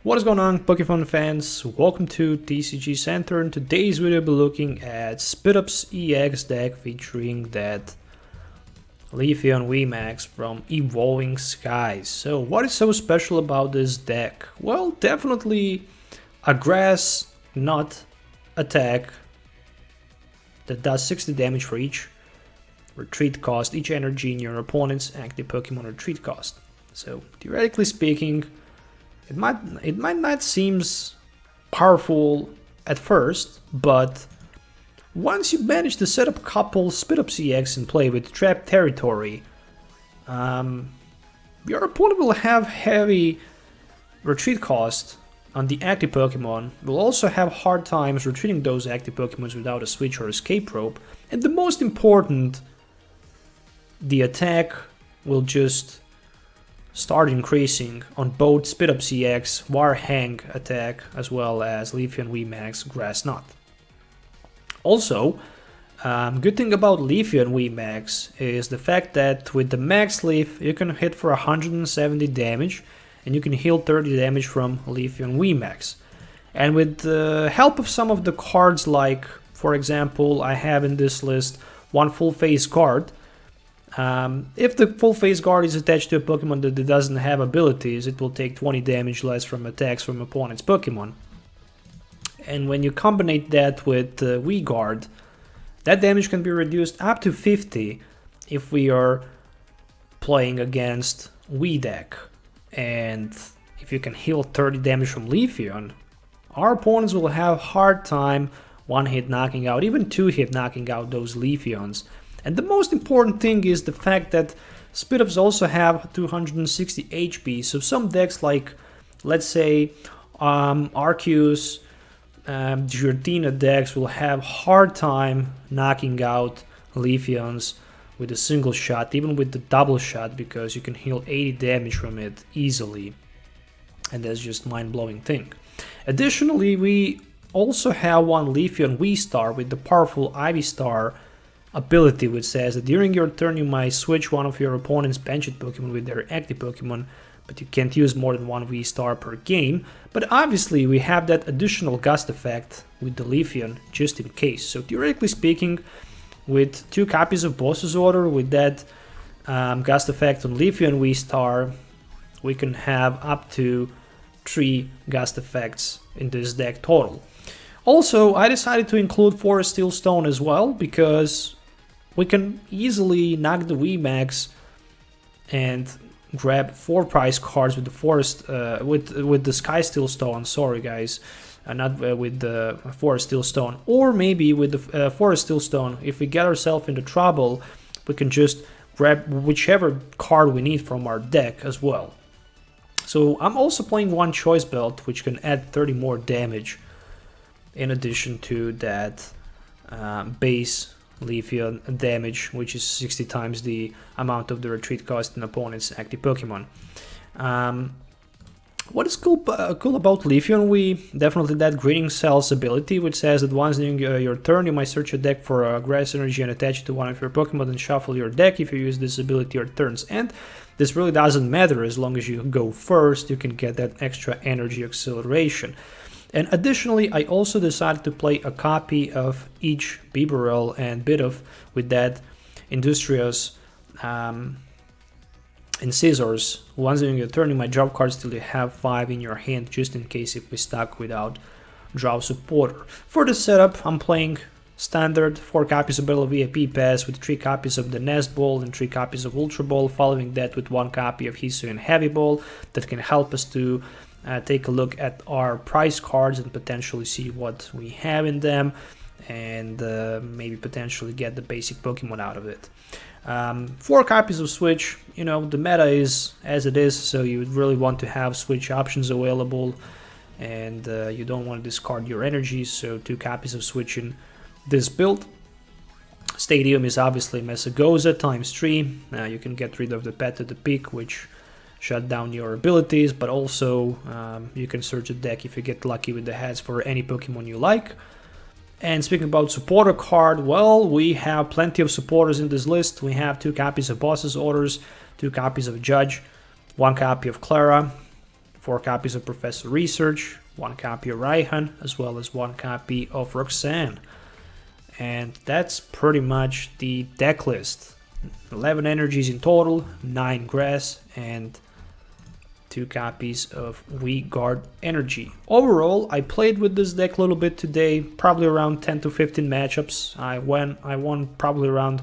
What is going on, Pokemon fans? Welcome to TCG Center. In today's video, we'll be looking at Spidops EX deck featuring that Leafeon VMAX from Evolving Skies. So what is so special about this deck? Well, definitely a grass nut attack that does 60 damage for each retreat cost, each energy in your opponent's active Pokemon retreat cost. So theoretically speaking, it might not seem powerful at first, but once you manage to set up a couple Spidops EX in play with Trap Territory, your opponent will have heavy retreat cost on the active Pokemon, will also have hard times retreating those active Pokemons without a switch or escape rope, and the most important, the attack will just start increasing on both Spidops EX, War Hang attack, as well as Leafeon VMAX Grass Knot. Also, good thing about Leafeon VMAX is the fact that with the Max Leaf, you can hit for 170 damage, and you can heal 30 damage from Leafeon VMAX. And with the help of some of the cards, like, for example, I have in this list one Full Face Guard. If the Full Face Guard is attached to a Pokemon that doesn't have abilities, it will take 20 damage less from attacks from opponent's Pokemon. And when you combine that with V-Guard, that damage can be reduced up to 50 if we are playing against V-Deck. And if you can heal 30 damage from Leafeon, our opponents will have a hard time one-hit knocking out, even two-hit knocking out those Leafeons. And the most important thing is the fact that Spidops also have 260 HP, so some decks like, let's say, Arceus, Giratina decks will have hard time knocking out Leafeons with a single shot, even with the double shot, because you can heal 80 damage from it easily, and that's just mind-blowing thing. Additionally, we also have one Leafeon V-Star with the powerful Ivy Star ability, which says that during your turn you might switch one of your opponent's benched Pokemon with their active Pokemon, but you can't use more than one V-Star per game. But obviously we have that additional gust effect with the Leafeon just in case. So theoretically speaking, with 2 copies of Boss's Order, with that gust effect on Leafeon V-Star, we can have up to 3 gust effects in this deck total. Also, I decided to include Forest Steel Stone as well, because we can easily knock the VMAX and grab 4 prize cards with the Forest, with the Sky Steel Stone. Sorry, guys, not with the Forest Steel Stone, or maybe with the Forest Steel Stone. If we get ourselves into trouble, we can just grab whichever card we need from our deck as well. So I'm also playing one Choice Belt, which can add 30 more damage, in addition to that base Leafeon damage, which is 60 times the amount of the retreat cost in opponent's active Pokemon. What is cool about Leafeon? Definitely that Greeting Cells ability, which says that once during your turn, you might search your deck for a grass energy and attach it to one of your Pokemon and shuffle your deck if you use this ability your turns end. This really doesn't matter as long as you go first, you can get that extra energy acceleration. And additionally, I also decided to play a copy of each Bibarel and Bidoof with that Industrious and Scissors. Once during your turn, you might drop cards till you have 5 in your hand, just in case if we stuck without draw supporter. For the setup, I'm playing standard 4 copies of Battle VIP Pass with 3 copies of the Nest Ball and 3 copies of Ultra Ball, following that with 1 copy of Hisuian Heavy Ball that can help us to take a look at our prize cards and potentially see what we have in them, and maybe potentially get the basic Pokemon out of it. 4 copies of Switch, the meta is as it is, so you really want to have Switch options available, and you don't want to discard your energies, so 2 copies of Switch in this build. Stadium is obviously Mesagoza times 3. You can get rid of the Pet to the Peak, which shut down your abilities, but also you can search a deck if you get lucky with the heads for any Pokemon you like. And speaking about supporter card, well, we have plenty of supporters in this list. We have 2 copies of Boss's Orders, 2 copies of Judge, 1 copy of Clara, 4 copies of Professor Research, 1 copy of Raihan, as well as 1 copy of Roxanne. And that's pretty much the deck list. 11 energies in total, 9 grass, and 2 copies of We Guard Energy. Overall, I played with this deck a little bit today, probably around 10 to 15 matchups. I won probably around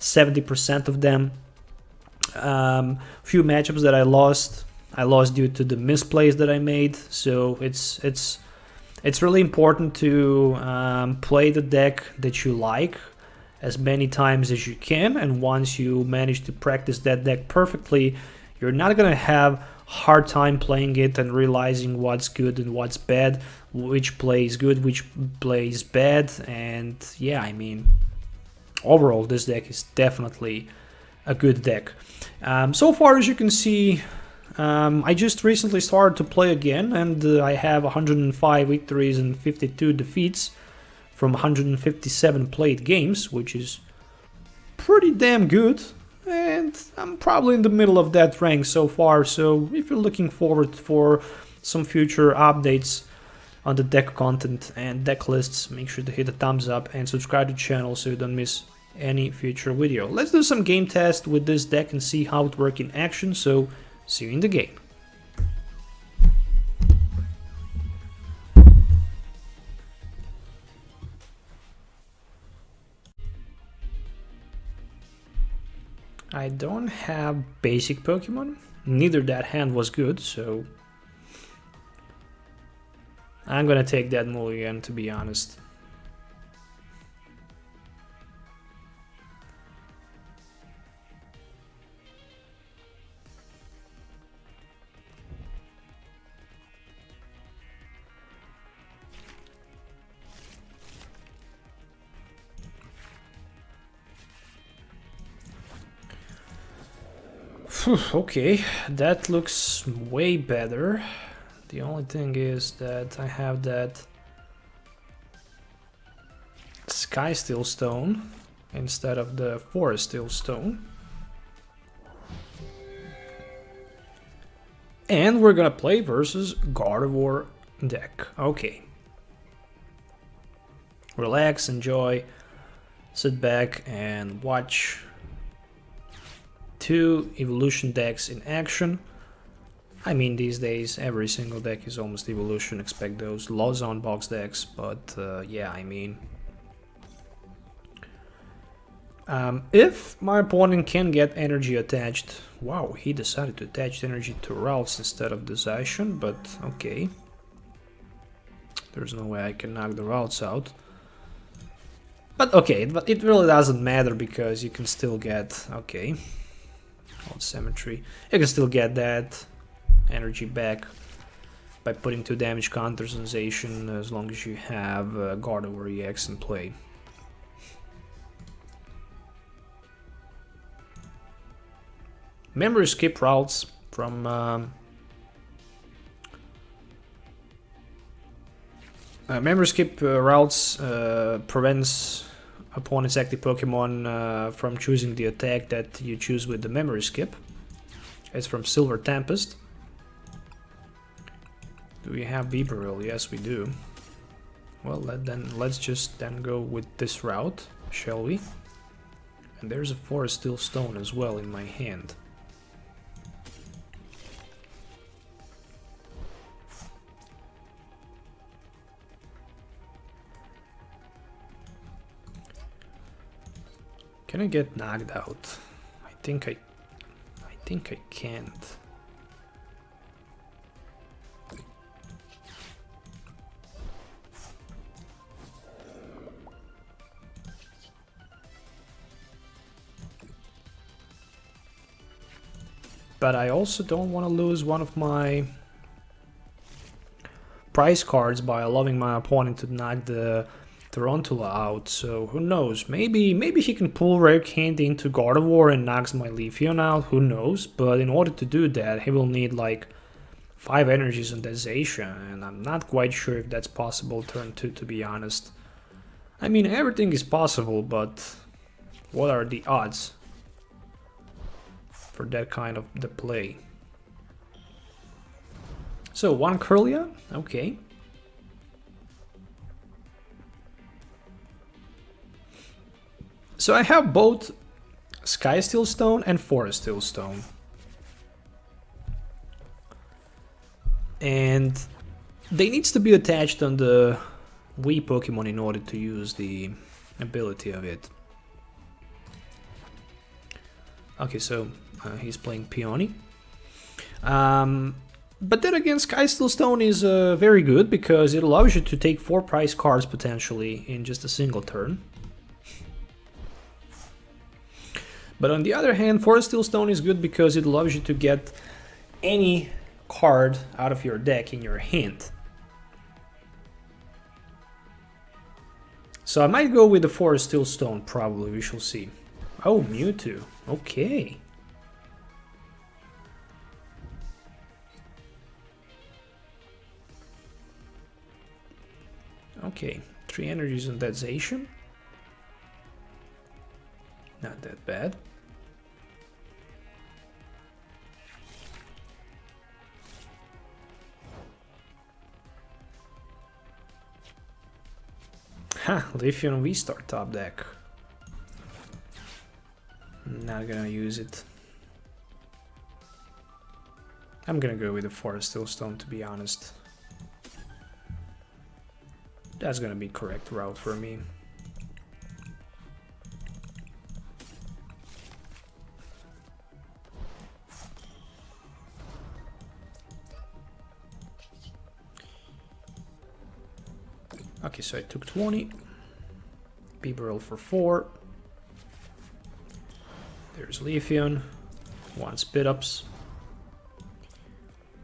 70% of them. Few matchups that I lost due to the misplays that I made. So it's really important to play the deck that you like as many times as you can, and once you manage to practice that deck perfectly, you're not gonna have hard time playing it and realizing what's good and what's bad, which play is good, which play is bad. And yeah, I mean, overall this deck is definitely a good deck. So far, as you can see, I just recently started to play again, and I have 105 victories and 52 defeats from 157 played games, which is pretty damn good. And I'm probably in the middle of that rank so far, so if you're looking forward for some future updates on the deck content and deck lists, make sure to hit the thumbs up and subscribe to the channel so you don't miss any future video. Let's do some game test with this deck and see how it works in action, so see you in the game. I don't have basic Pokemon, neither that hand was good, so I'm gonna take that mulligan, to be honest. Okay, that looks way better. The only thing is that I have that Sky Steel Stone instead of the Forest Steel Stone. And we're gonna play versus Gardevoir deck. Okay. Relax, enjoy, sit back and watch 2 evolution decks in action. I mean, these days every single deck is almost evolution, expect those low zone box decks, but yeah, I mean, if my opponent can get energy attached, wow, he decided to attach energy to routes instead of the Zacian, but okay, there's no way I can knock the routes out. But okay, but it really doesn't matter because you can still get, okay, Symmetry. You can still get that energy back by putting 2 damage counters on Zacian as long as you have Gardevoir EX in play. Memory skip routes from memory skip routes prevents opponent's active Pokemon from choosing the attack that you choose with the memory skip. It's from Silver Tempest. Do we have Beeperil? Yes, we do. Well, let's just go with this route, shall we? And there's a Forest Steel Stone as well in my hand. Can I get knocked out? I think I can't. But I also don't want to lose one of my prize cards by allowing my opponent to knock the Tarantula out, so who knows, maybe he can pull Rare Candy into Gardevoir and knocks my Leafeon out, who knows, but in order to do that he will need like 5 energies on that Zacian, and I'm not quite sure if that's possible turn 2, to be honest. I mean, everything is possible, but what are the odds for that kind of the play? So 1 Curlia, okay. So I have both Sky Steel Stone and Forest Steel Stone. And they needs to be attached on the Wii Pokemon in order to use the ability of it. Okay, so he's playing Peony. But then again, Sky Steel Stone is very good because it allows you to take 4 prize cards potentially in just a single turn. But on the other hand, Forest Steel Stone is good because it allows you to get any card out of your deck in your hand. So I might go with the Forest Steel Stone, probably, we shall see. Oh, Mewtwo, okay. Okay, 3 energies on that Zacian. Not that bad. Ha, Leafeon V-Star top deck. Not gonna use it. I'm gonna go with the Forest Steel Stone, to be honest. That's gonna be correct route for me. Okay, so I took 20. Bibarel for 4. There's Leafeon. 1 Spidops.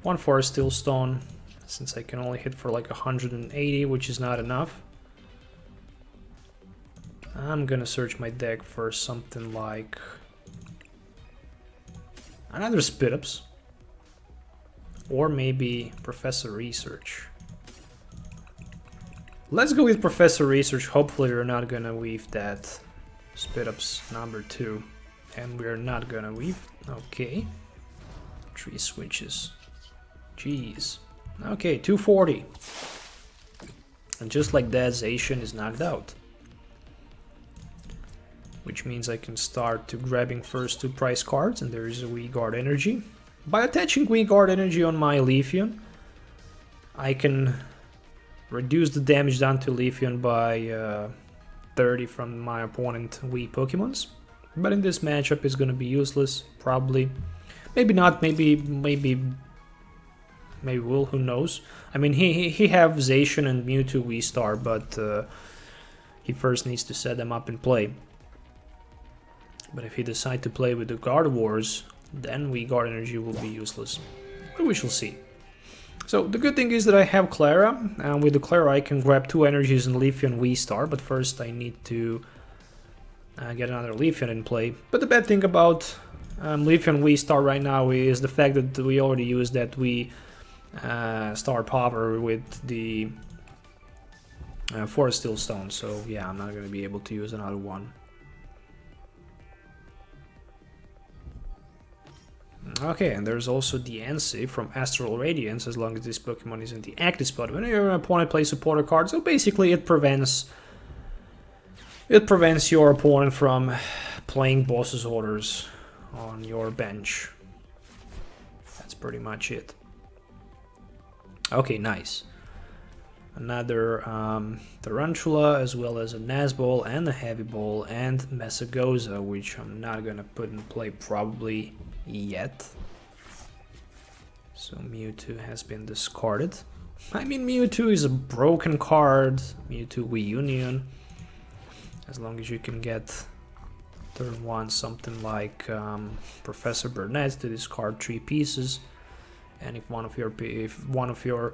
1 Forest Steel Stone, since I can only hit for like 180, which is not enough. I'm gonna search my deck for something like another Spidops. Or maybe Professor Research. Let's go with Professor Research. Hopefully we're not gonna weave that Spidops number 2. And we're not gonna weave. Okay. 3 switches. Jeez. Okay, 240. And just like that, Zacian is knocked out. Which means I can start to grabbing first 2 prize cards, and there is a Wii Guard Energy. By attaching Wii Guard Energy on my Leafeon, I can reduce the damage done to Leafeon by 30 from my opponent Wii Pokemons. But in this matchup it's gonna be useless, probably. Maybe not, maybe will, who knows. I mean, he have Zacian and Mewtwo Wii Star, but he first needs to set them up and play. But if he decides to play with the Guard Wars, then Wii Guard Energy will be useless. But we shall see. So the good thing is that I have Clara, and with the Clara I can grab 2 energies in Leafeon Wii Star, but first I need to get another Leafeon in play. But the bad thing about Leafeon Wii Star right now is the fact that we already used that Wii Star power with the Forest Steel Stone, so yeah, I'm not going to be able to use another one. Okay, and there's also the NC from Astral Radiance, as long as this Pokemon is in the active spot. When your opponent plays supporter card, so basically it prevents your opponent from playing boss's orders on your bench. That's pretty much it. Okay, nice. Another Tarantula, as well as a Nazball and a Heavy Ball and Mesagoza, which I'm not gonna put in play probably yet. So Mewtwo has been discarded. I mean, Mewtwo is a broken card. Mewtwo Wii Union. As long as you can get turn 1 something like Professor Burnett to discard 3 pieces, and if one of your Mewtwo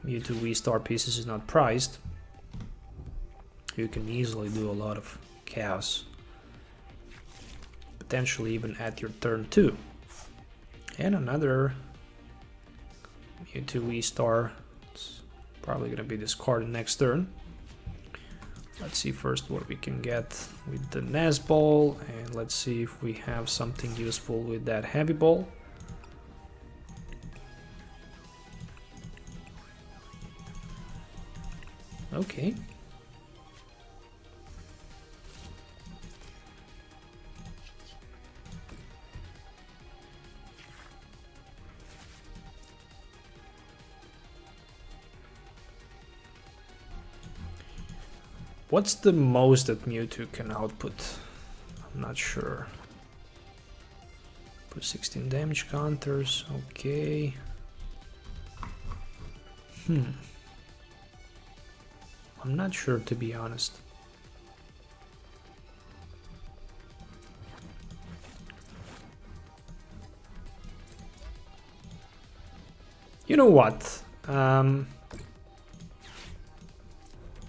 Wii Star pieces is not prized, you can easily do a lot of chaos. Potentially even at your turn 2. And another Mewtwo Wii Star. It's probably gonna be discarded next turn. Let's see first what we can get with the Nazball, and let's see if we have something useful with that Heavy Ball. Okay. What's the most that Mewtwo can output? I'm not sure. Put 16 damage counters, okay. I'm not sure, to be honest. You know what?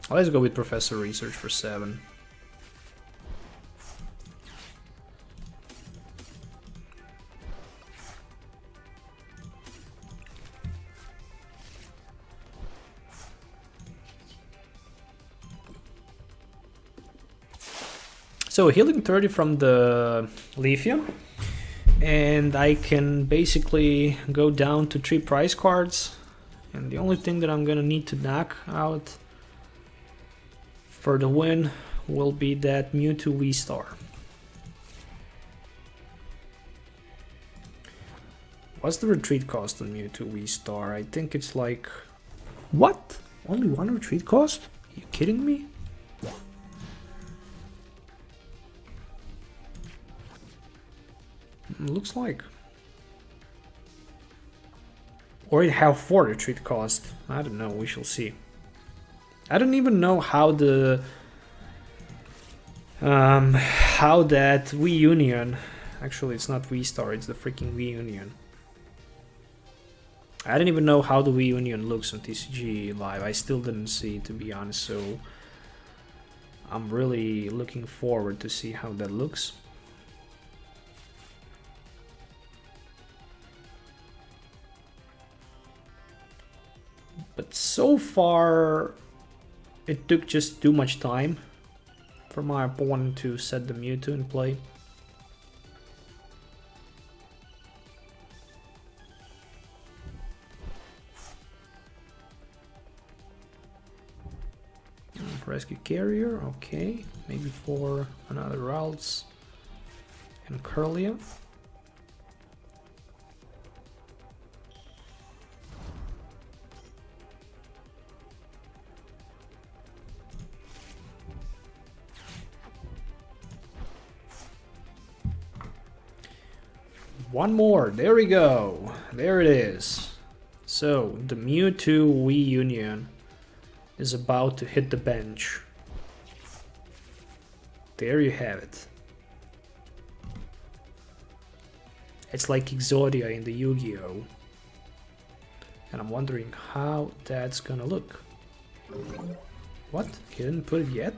Let's go with Professor Research for 7. So healing 30 from the Leafeon, and I can basically go down to 3 prize cards, and the only thing that I'm gonna need to knock out for the win will be that Mewtwo V-Star. What's the retreat cost on Mewtwo V-Star? I think it's like... What? Only 1 retreat cost? Are you kidding me? Looks like. Or it have 4 retreat cost. I don't know, we shall see. I don't even know how the... how that V-Union... Actually, it's not V-Star, it's the freaking V-Union. I don't even know how the V-Union looks on TCG Live. I still didn't see, to be honest, so... I'm really looking forward to see how that looks. But so far, it took just too much time for my opponent to set the Mewtwo in play. Rescue Carrier, okay. Maybe for another Ralts and Curlia. One more, there we go. There it is. So, the Mewtwo V-Union is about to hit the bench. There you have it. It's like Exodia in the Yu-Gi-Oh! And I'm wondering how that's gonna look. What? He didn't put it yet?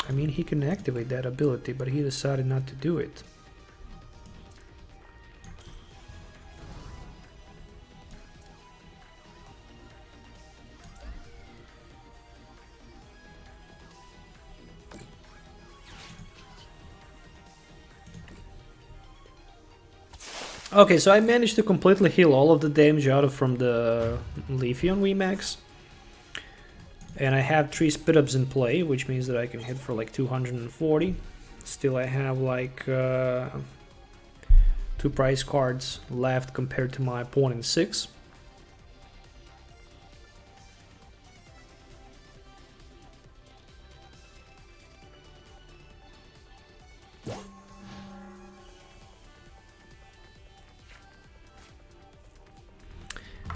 I mean, he can activate that ability, but he decided not to do it. Okay, so I managed to completely heal all of the damage out of from the Leafeon VMAX. And I have 3 Spidops in play, which means that I can hit for like 240. Still I have like 2 prize cards left compared to my opponent's 6.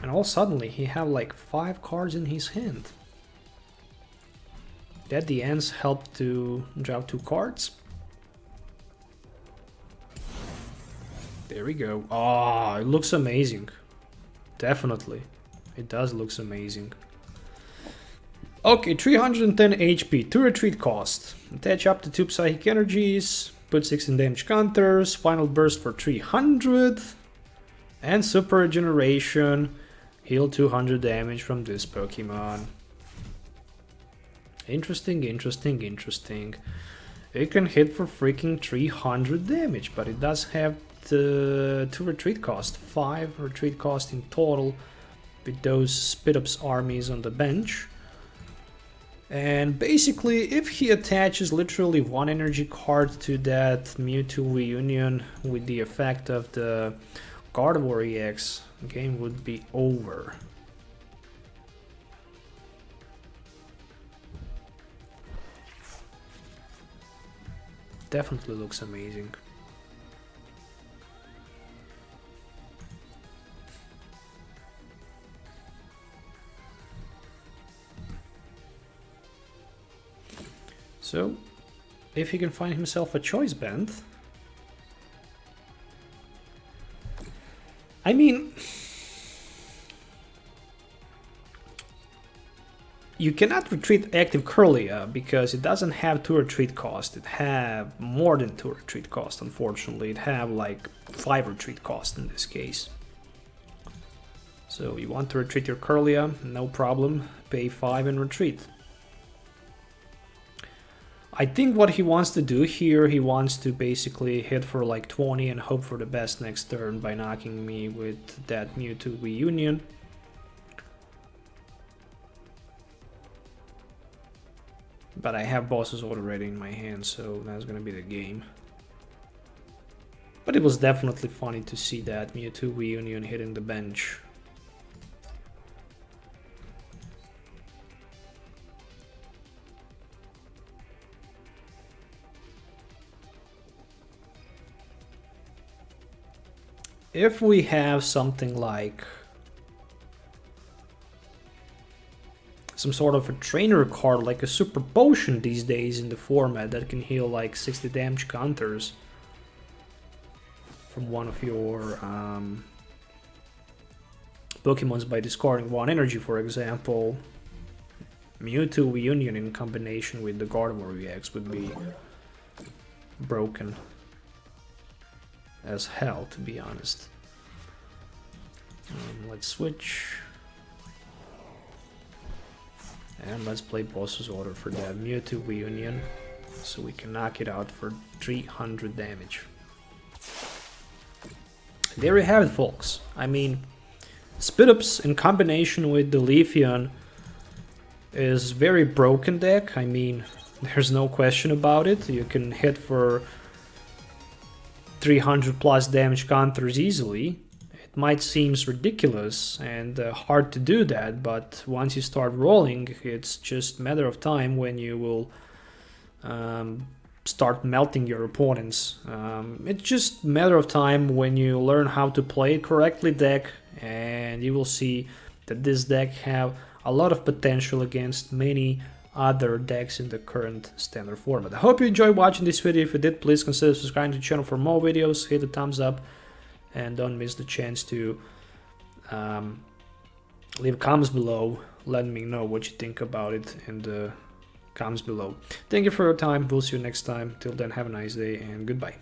And all suddenly he have like 5 cards in his hand. That the ends help to draw 2 cards. There we go. Ah, it looks amazing. Definitely. It does looks amazing. Okay, 310 HP, 2 retreat cost. Attach up to 2 psychic energies, put 16 damage counters, final burst for 300, and super regeneration, heal 200 damage from this Pokemon. Interesting, interesting, interesting. It can hit for freaking 300 damage, but it does have the 2 retreat cost, 5 retreat cost in total with those Spidops armies on the bench. And basically, if he attaches literally 1 energy card to that Mewtwo reunion with the effect of the Gardevoir EX, the game would be over. Definitely looks amazing. So, if he can find himself a choice band, I mean, you cannot retreat active Curlia because it doesn't have 2 retreat cost. It have more than 2 retreat cost, unfortunately. It have like 5 retreat cost in this case. So you want to retreat your Curlia, no problem. Pay 5 and retreat. I think what he wants to do here, he wants to basically hit for like 20 and hope for the best next turn by knocking me with that Mewtwo reunion. But I have Boss's Order already in my hand, so that's gonna be the game. But it was definitely funny to see that Mewtwo reunion hitting the bench. If we have something like some sort of a trainer card, like a super potion these days in the format that can heal like 60 damage counters from one of your Pokemons by discarding 1 energy, for example, Mewtwo reunion in combination with the Gardevoir EX would be broken as hell, to be honest. Let's switch. And let's play Boss's Order for that Mewtwo reunion, so we can knock it out for 300 damage. There you have it, folks. I mean, Spidops in combination with the Leafeon is very broken deck. I mean, there's no question about it. You can hit for 300 plus damage counters easily. It might seem ridiculous and hard to do that, but once you start rolling, it's just a matter of time when you will start melting your opponents. It's just a matter of time when you learn how to play correctly deck, and you will see that this deck have a lot of potential against many other decks in the current standard format. I hope you enjoyed watching this video. If you did, please consider subscribing to the channel for more videos, hit the thumbs up, and don't miss the chance to leave comments below, letting me know what you think about it in the comments below. Thank you for your time. We'll see you next time. Till then, have a nice day and goodbye.